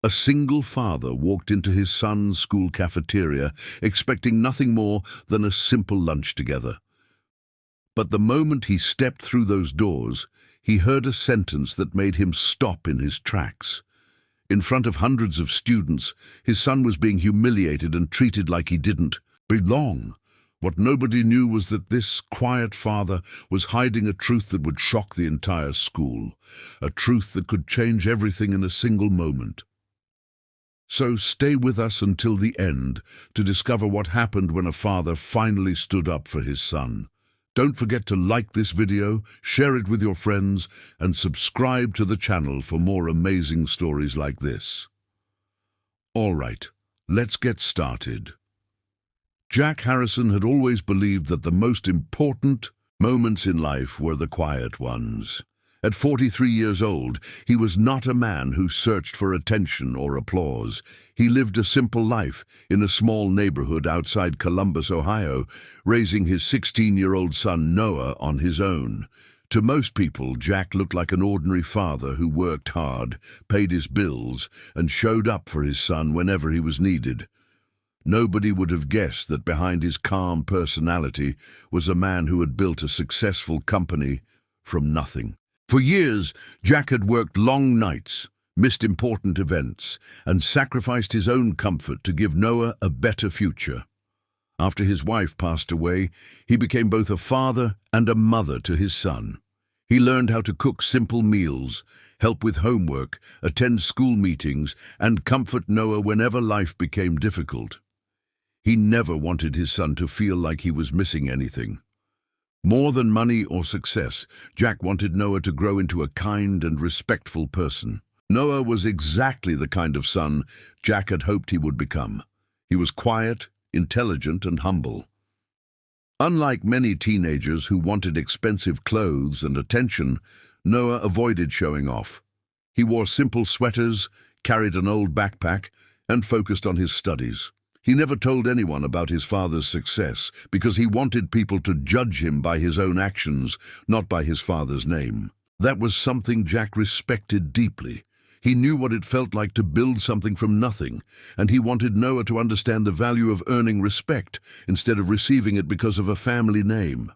A single father walked into his son's school cafeteria, expecting nothing more than a simple lunch together. But the moment he stepped through those doors, he heard a sentence that made him stop in his tracks. In front of hundreds of students, his son was being humiliated and treated like he didn't belong. What nobody knew was that this quiet father was hiding a truth that would shock the entire school, a truth that could change everything in a single moment. So stay with us until the end to discover what happened when a father finally stood up for his son. Don't forget to like this video, share it with your friends, and subscribe to the channel for more amazing stories like this. All right, let's get started. Jack Harrison had always believed that the most important moments in life were the quiet ones. At 43 years old, he was not a man who searched for attention or applause. He lived a simple life in a small neighborhood outside Columbus, Ohio, raising his 16-year-old son Noah on his own. To most people, Jack looked like an ordinary father who worked hard, paid his bills, and showed up for his son whenever he was needed. Nobody would have guessed that behind his calm personality was a man who had built a successful company from nothing. For years, Jack had worked long nights, missed important events, and sacrificed his own comfort to give Noah a better future. After his wife passed away, he became both a father and a mother to his son. He learned how to cook simple meals, help with homework, attend school meetings, and comfort Noah whenever life became difficult. He never wanted his son to feel like he was missing anything. More than money or success, Jack wanted Noah to grow into a kind and respectful person. Noah was exactly the kind of son Jack had hoped he would become. He was quiet, intelligent, and humble. Unlike many teenagers who wanted expensive clothes and attention, Noah avoided showing off. He wore simple sweaters, carried an old backpack, and focused on his studies. He never told anyone about his father's success because he wanted people to judge him by his own actions, not by his father's name. That was something Jack respected deeply. He knew what it felt like to build something from nothing, and he wanted Noah to understand the value of earning respect instead of receiving it because of a family name.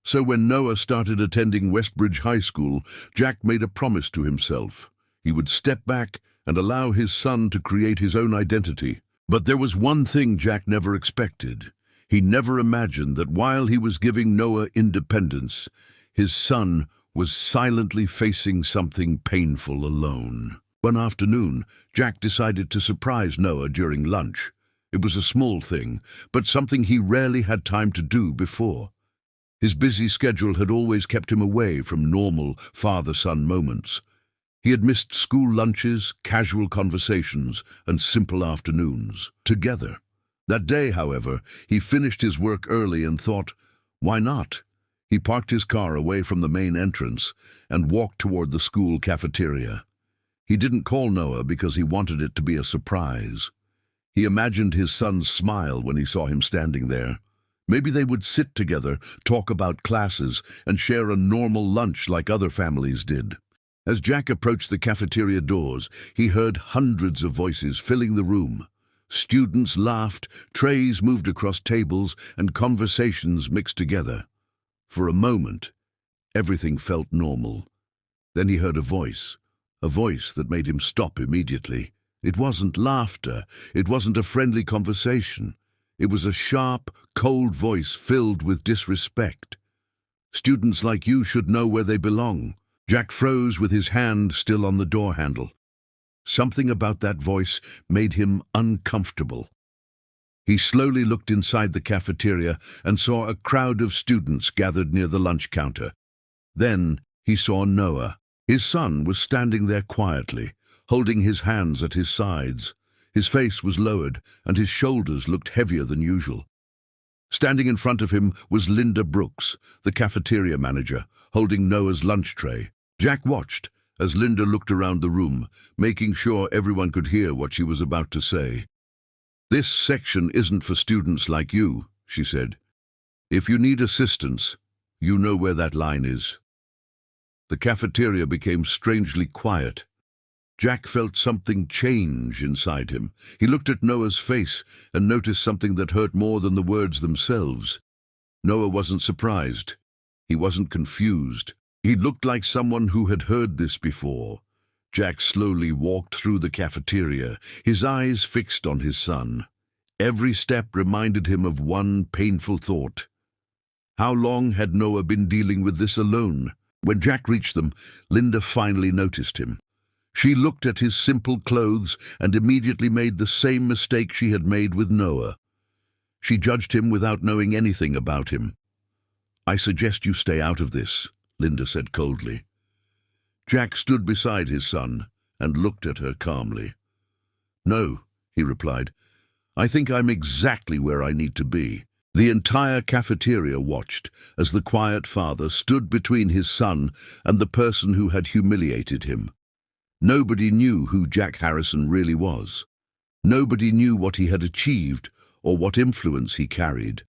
So when Noah started attending Westbridge High School, Jack made a promise to himself. He would step back and allow his son to create his own identity. But there was one thing Jack never expected. He never imagined that while he was giving Noah independence, his son was silently facing something painful alone. One afternoon, Jack decided to surprise Noah during lunch. It was a small thing, but something he rarely had time to do before. His busy schedule had always kept him away from normal father-son moments. He had missed school lunches, casual conversations, and simple afternoons together. That day, however, he finished his work early and thought, why not? He parked his car away from the main entrance and walked toward the school cafeteria. He didn't call Noah because he wanted it to be a surprise. He imagined his son's smile when he saw him standing there. Maybe they would sit together, talk about classes, and share a normal lunch like other families did. As Jack approached the cafeteria doors, he heard hundreds of voices filling the room. Students laughed, trays moved across tables, and conversations mixed together. For a moment, everything felt normal. Then he heard a voice that made him stop immediately. It wasn't laughter, it wasn't a friendly conversation. It was a sharp, cold voice filled with disrespect. Students like you should know where they belong. Jack froze with his hand still on the door handle. Something about that voice made him uncomfortable. He slowly looked inside the cafeteria and saw a crowd of students gathered near the lunch counter. Then he saw Noah. His son was standing there quietly, holding his hands at his sides. His face was lowered, and his shoulders looked heavier than usual. Standing in front of him was Linda Brooks, the cafeteria manager, holding Noah's lunch tray. Jack watched as Linda looked around the room, making sure everyone could hear what she was about to say. "This section isn't for students like you," she said. "If you need assistance, you know where that line is." The cafeteria became strangely quiet. Jack felt something change inside him. He looked at Noah's face and noticed something that hurt more than the words themselves. Noah wasn't surprised. He wasn't confused. He looked like someone who had heard this before. Jack slowly walked through the cafeteria, his eyes fixed on his son. Every step reminded him of one painful thought. How long had Noah been dealing with this alone? When Jack reached them, Linda finally noticed him. She looked at his simple clothes and immediately made the same mistake she had made with Noah. She judged him without knowing anything about him. "I suggest you stay out of this," Linda said coldly. Jack stood beside his son and looked at her calmly. "No," he replied. "I think I'm exactly where I need to be." The entire cafeteria watched as the quiet father stood between his son and the person who had humiliated him. Nobody knew who Jack Harrison really was. Nobody knew what he had achieved or what influence he carried.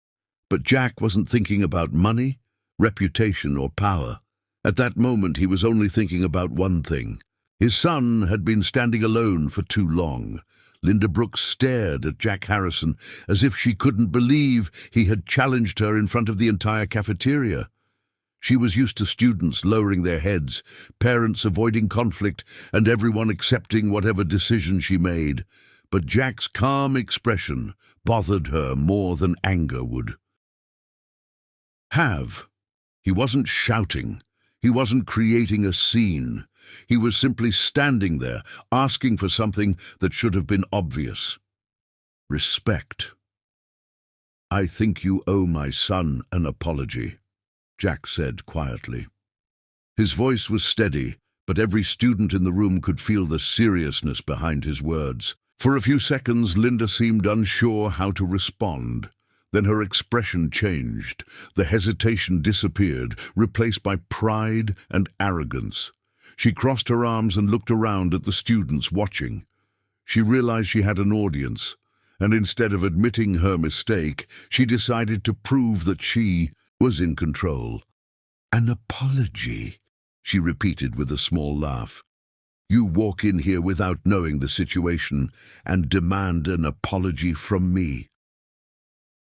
But Jack wasn't thinking about money, reputation, or power. At that moment, he was only thinking about one thing. His son had been standing alone for too long. Linda Brooks stared at Jack Harrison as if she couldn't believe he had challenged her in front of the entire cafeteria. She was used to students lowering their heads, parents avoiding conflict, and everyone accepting whatever decision she made. But Jack's calm expression bothered her more than anger would. He wasn't shouting. He wasn't creating a scene. He was simply standing there, asking for something that should have been obvious. Respect. "I think you owe my son an apology," Jack said quietly. His voice was steady, but every student in the room could feel the seriousness behind his words. For a few seconds, Linda seemed unsure how to respond. Then her expression changed. The hesitation disappeared, replaced by pride and arrogance. She crossed her arms and looked around at the students watching. She realized she had an audience, and instead of admitting her mistake, she decided to prove that she was in control. "An apology," she repeated with a small laugh. "You walk in here without knowing the situation and demand an apology from me."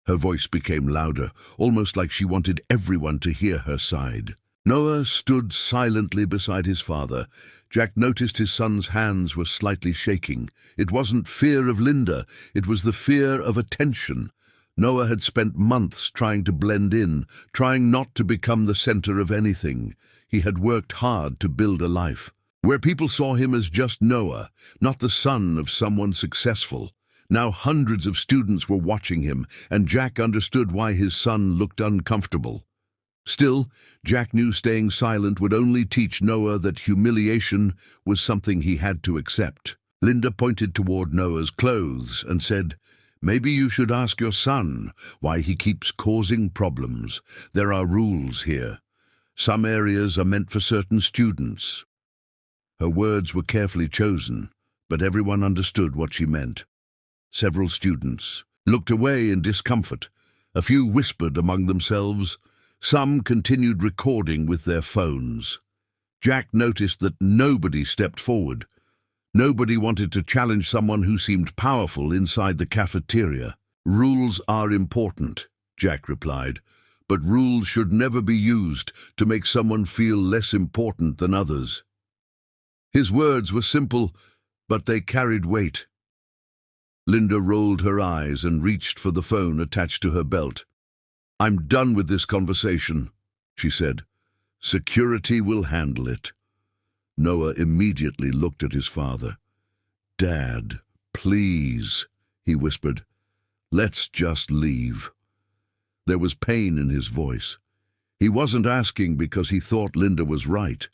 Her voice became louder, almost like she wanted everyone to hear her side. Noah stood silently beside his father. Jack noticed his son's hands were slightly shaking. It wasn't fear of Linda, it was the fear of attention. Noah had spent months trying to blend in, trying not to become the center of anything. He had worked hard to build a life where people saw him as just Noah, not the son of someone successful. Now hundreds of students were watching him, and Jack understood why his son looked uncomfortable. Still, Jack knew staying silent would only teach Noah that humiliation was something he had to accept. Linda pointed toward Noah's clothes and said, "Maybe you should ask your son why he keeps causing problems. There are rules here. Some areas are meant for certain students." Her words were carefully chosen, but everyone understood what she meant. Several students looked away in discomfort. A few whispered among themselves. Some continued recording with their phones. Jack noticed that nobody stepped forward. Nobody wanted to challenge someone who seemed powerful inside the cafeteria. "Rules are important," Jack replied, "but rules should never be used to make someone feel less important than others." His words were simple, but they carried weight. Linda rolled her eyes and reached for the phone attached to her belt. "I'm done with this conversation," she said. "Security will handle it." Noah immediately looked at his father. "Dad, please," he whispered. "Let's just leave." There was pain in his voice. He wasn't asking because he thought Linda was right.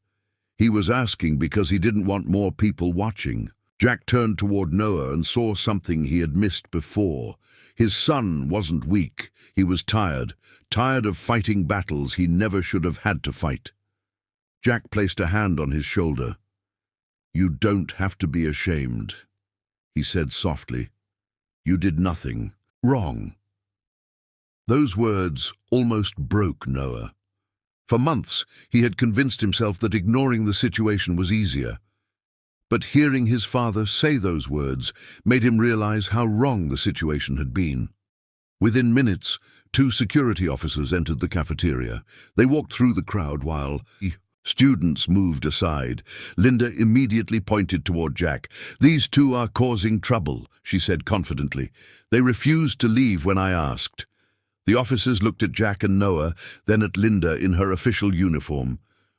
He was asking because he didn't want more people watching. Jack turned toward Noah and saw something he had missed before. His son wasn't weak. He was tired of fighting battles he never should have had to fight. Jack placed a hand on his shoulder. "You don't have to be ashamed," he said softly. "You did nothing wrong." Those words almost broke Noah. For months, he had convinced himself that ignoring the situation was easier. But hearing his father say those words made him realize how wrong the situation had been. Within minutes, 2 security officers entered the cafeteria. They walked through the crowd while students moved aside. Linda immediately pointed toward Jack. "These 2 are causing trouble," she said confidently. "They refused to leave when I asked." The officers looked at Jack and Noah, then at Linda in her official uniform.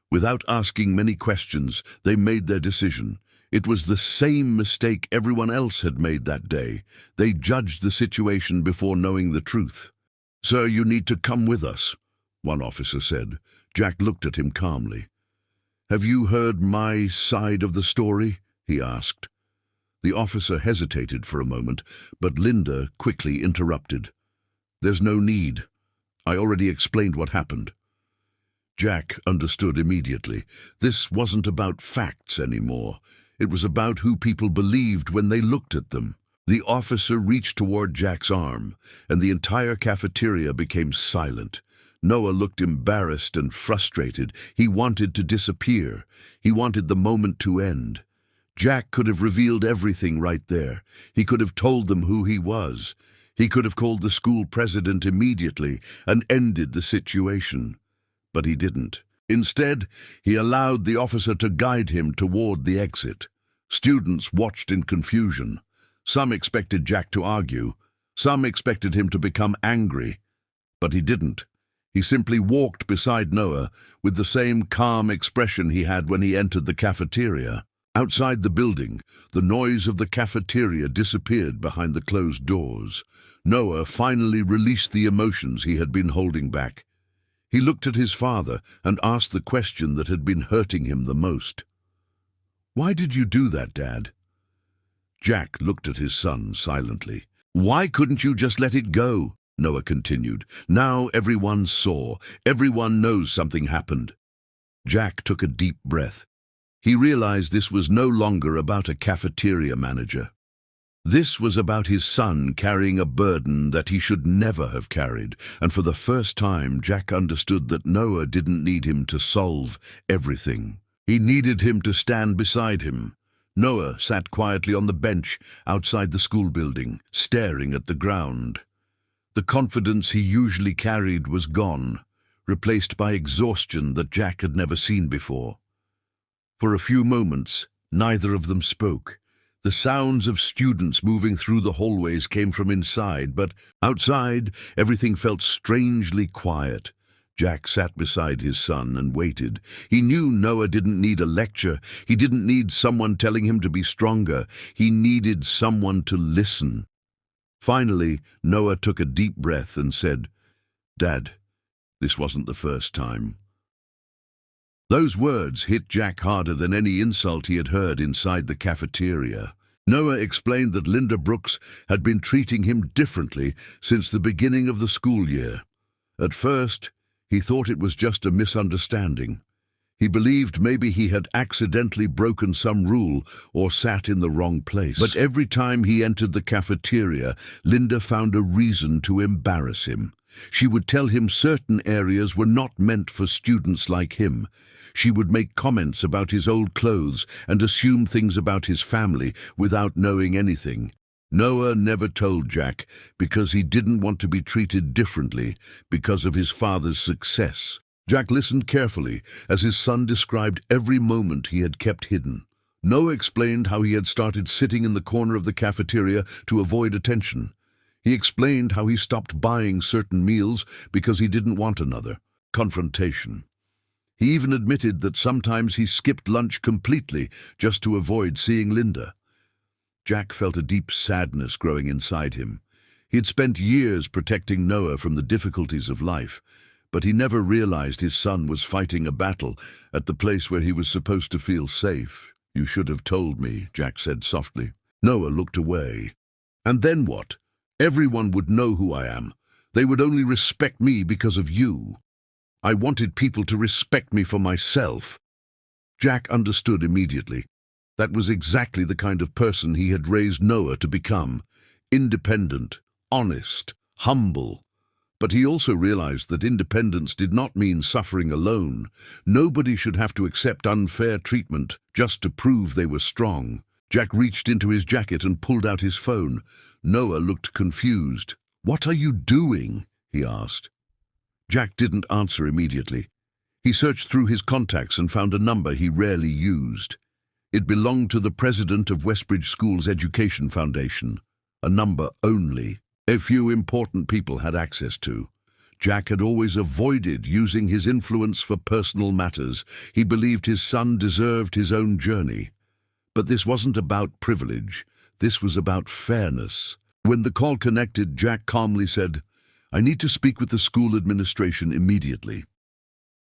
Without asking many questions, they made their decision. It was the same mistake everyone else had made that day. They judged the situation before knowing the truth. "Sir, you need to come with us," one officer said. Jack looked at him calmly. "Have you heard my side of the story?" he asked. The officer hesitated for a moment, but Linda quickly interrupted. "There's no need. I already explained what happened." Jack understood immediately. This wasn't about facts anymore. It was about who people believed when they looked at them. The officer reached toward Jack's arm, and the entire cafeteria became silent. Noah looked embarrassed and frustrated. He wanted to disappear. He wanted the moment to end. Jack could have revealed everything right there. He could have told them who he was. He could have called the school president immediately and ended the situation. But he didn't. Instead, he allowed the officer to guide him toward the exit. Students watched in confusion. Some expected Jack to argue. Some expected him to become angry. But he didn't. He simply walked beside Noah with the same calm expression he had when he entered the cafeteria. Outside the building, the noise of the cafeteria disappeared behind the closed doors. Noah finally released the emotions he had been holding back. He looked at his father and asked the question that had been hurting him the most. "Why did you do that, Dad?" Jack looked at his son silently. "Why couldn't you just let it go?" Noah continued. "Now everyone saw. Everyone knows something happened." Jack took a deep breath. He realized this was no longer about a cafeteria manager. This was about his son carrying a burden that he should never have carried, and for the first time Jack understood that Noah didn't need him to solve everything. He needed him to stand beside him. Noah sat quietly on the bench outside the school building, staring at the ground. The confidence he usually carried was gone, replaced by exhaustion that Jack had never seen before. For a few moments, neither of them spoke. The sounds of students moving through the hallways came from inside, but outside, everything felt strangely quiet. Jack sat beside his son and waited. He knew Noah didn't need a lecture. He didn't need someone telling him to be stronger. He needed someone to listen. Finally, Noah took a deep breath and said, "Dad, this wasn't the first time." Those words hit Jack harder than any insult he had heard inside the cafeteria. Noah explained that Linda Brooks had been treating him differently since the beginning of the school year. At first, he thought it was just a misunderstanding. He believed maybe he had accidentally broken some rule or sat in the wrong place. But every time he entered the cafeteria, Linda found a reason to embarrass him. She would tell him certain areas were not meant for students like him. She would make comments about his old clothes and assume things about his family without knowing anything. Noah never told Jack because he didn't want to be treated differently because of his father's success. Jack listened carefully as his son described every moment he had kept hidden. Noah explained how he had started sitting in the corner of the cafeteria to avoid attention. He explained how he stopped buying certain meals because he didn't want another confrontation. He even admitted that sometimes he skipped lunch completely just to avoid seeing Linda. Jack felt a deep sadness growing inside him. He had spent years protecting Noah from the difficulties of life, but he never realized his son was fighting a battle at the place where he was supposed to feel safe. "You should have told me," Jack said softly. Noah looked away. "And then what? Everyone would know who I am. They would only respect me because of you. I wanted people to respect me for myself." Jack understood immediately. That was exactly the kind of person he had raised Noah to become. Independent, honest, humble. But he also realized that independence did not mean suffering alone. Nobody should have to accept unfair treatment just to prove they were strong. Jack reached into his jacket and pulled out his phone. Noah looked confused. "What are you doing?" he asked. Jack didn't answer immediately. He searched through his contacts and found a number he rarely used. It belonged to the president of Westbridge School's Education Foundation, a number only a few important people had access to. Jack had always avoided using his influence for personal matters. He believed his son deserved his own journey. But this wasn't about privilege. This was about fairness. When the call connected, Jack calmly said, "I need to speak with the school administration immediately."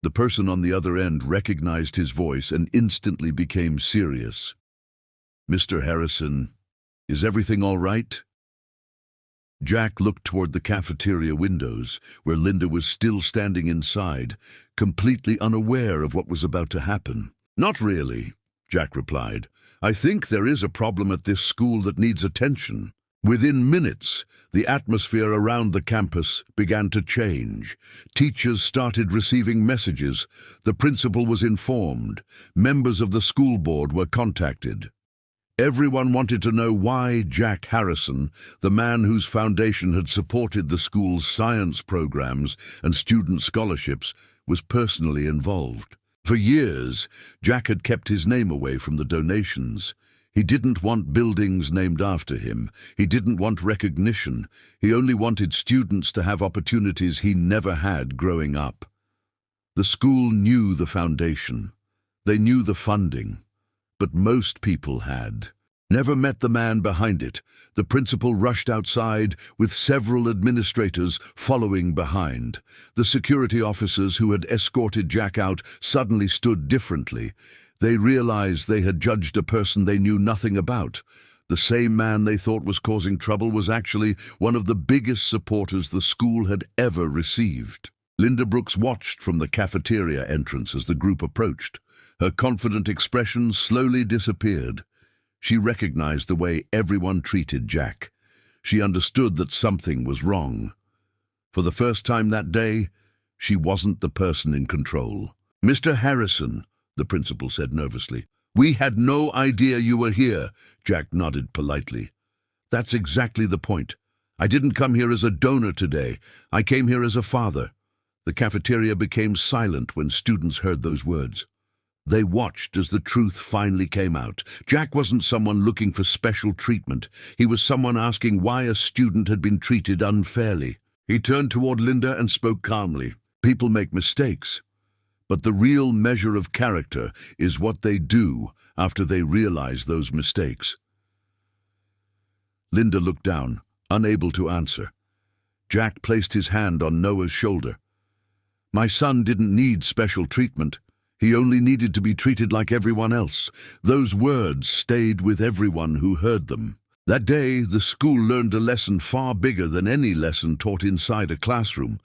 The person on the other end recognized his voice and instantly became serious. "Mr. Harrison, is everything all right?" Jack looked toward the cafeteria windows, where Linda was still standing inside, completely unaware of what was about to happen. "Not really," Jack replied. "I think there is a problem at this school that needs attention." Within minutes, the atmosphere around the campus began to change. Teachers started receiving messages. The principal was informed. Members of the school board were contacted. Everyone wanted to know why Jack Harrison, the man whose foundation had supported the school's science programs and student scholarships, was personally involved. For years, Jack had kept his name away from the donations. He didn't want buildings named after him. He didn't want recognition. He only wanted students to have opportunities he never had growing up. The school knew the foundation. They knew the funding. But most people had never met the man behind it. The principal rushed outside, with several administrators following behind. The security officers who had escorted Jack out suddenly stood differently. They realized they had judged a person they knew nothing about. The same man they thought was causing trouble was actually one of the biggest supporters the school had ever received. Linda Brooks watched from the cafeteria entrance as the group approached. Her confident expression slowly disappeared. She recognized the way everyone treated Jack. She understood that something was wrong. For the first time that day, she wasn't the person in control. "Mr. Harrison," the principal said nervously. "We had no idea you were here." Jack nodded politely. "That's exactly the point. I didn't come here as a donor today. I came here as a father." The cafeteria became silent when students heard those words. They watched as the truth finally came out. Jack wasn't someone looking for special treatment. He was someone asking why a student had been treated unfairly. He turned toward Linda and spoke calmly. "People make mistakes, but the real measure of character is what they do after they realize those mistakes." Linda looked down, unable to answer. Jack placed his hand on Noah's shoulder. "My son didn't need special treatment. He only needed to be treated like everyone else." Those words stayed with everyone who heard them. That day, the school learned a lesson far bigger than any lesson taught inside a classroom.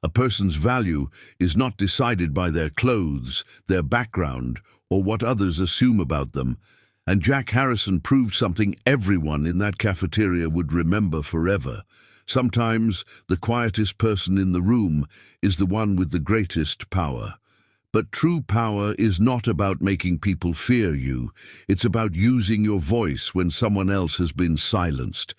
A person's value is not decided by their clothes, their background, or what others assume about them. And Jack Harrison proved something everyone in that cafeteria would remember forever. Sometimes the quietest person in the room is the one with the greatest power. But true power is not about making people fear you. It's about using your voice when someone else has been silenced.